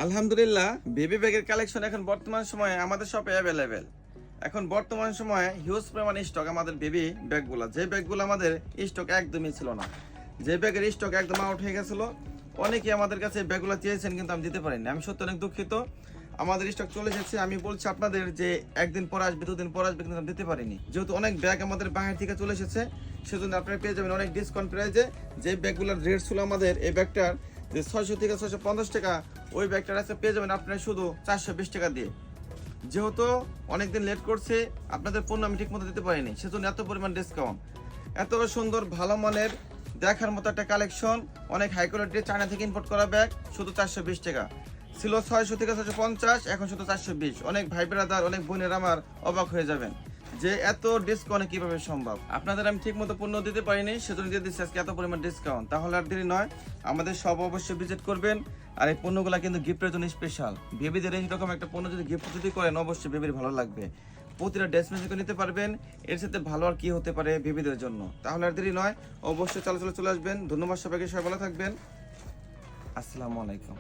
আলহামদুলিল্লাহ, বেবি ব্যাগের কালেকশন এখন বর্তমান সময়ে আমাদের শপে অ্যাভেলেবেল। এখন বর্তমান সময়ে হিউজ পরিমাণ স্টক আমাদের বেবি ব্যাগগুলো, যে ব্যাগগুলো আমাদের স্টক একদমই ছিল না, যে ব্যাগের স্টক একদম আউট হয়ে গেছিল। অনেকেই আমাদের কাছে ব্যাগগুলো চেয়েছেন কিন্তু আমি দিতে পারিনি। আমি সত্যি অনেক দুঃখিত। আমাদের স্টক চলে এসেছে। আমি বলছি আপনাদের যে একদিন পর আসবে, দুদিন পর আসবে, কিন্তু আমি দিতে পারিনি। যেহেতু অনেক ব্যাগ আমাদের বাইরে থেকে চলে এসেছে, সেজন্য আপনারা পেয়ে যাবেন অনেক ডিসকাউন্ট প্রাইজে। যে ব্যাগগুলোর রেট ছিল আমাদের এই ব্যাগটার যে 600 থেকে 650 টাকা, ওই ব্যাগটার আছে পেয়ে যাবেন আপনারা শুধু 420 টাকা দিয়ে। যেহেতু অনেকদিন লেট করছে, আপনাদের পণ্য আমি ঠিক মতো দিতে পারিনি, সেজন্য এত পরিমাণ ডিসকাউন্ট। এত সুন্দর ভালো মানের দেখার মতো একটা কালেকশন, অনেক হাই কোয়ালিটি চায়না থেকে ইম্পোর্ট করা ব্যাগ শুধু 420 টাকা। ছিল 600 থেকে 650, এখন শুধু 420। অনেক ভাই ব্রাদার, অনেক বোনের আমার অবাক হয়ে যাবেন যে এত ডিসকাউন্ট কিভাবে সম্ভব। আপনাদের আমি ঠিক মতো পণ্য দিতে পারিনি, সেজন্য দিয়ে দিচ্ছি আজকে এত পরিমাণ ডিসকাউন্ট। তাহলে আর দেরি নয়, আমাদের সব অবশ্যই ভিজিট করবেন। আর এই পণ্যগুলো কিন্তু গিফটের জন্য স্পেশাল। বেবিদের এইরকম একটা পণ্য যদি গিফট যদি করেন, অবশ্যই বেবির ভালো লাগবে। প্রতিটা ড্রেস মেশিন নিতে পারবেন। এর সাথে ভালো আর কি হতে পারে বেবিদের জন্য। তাহলে আর দেরি নয়, অবশ্যই চলে আসবেন। ধন্যবাদ সবাইকে, সবাই ভালো থাকবেন। আসসালামু আলাইকুম।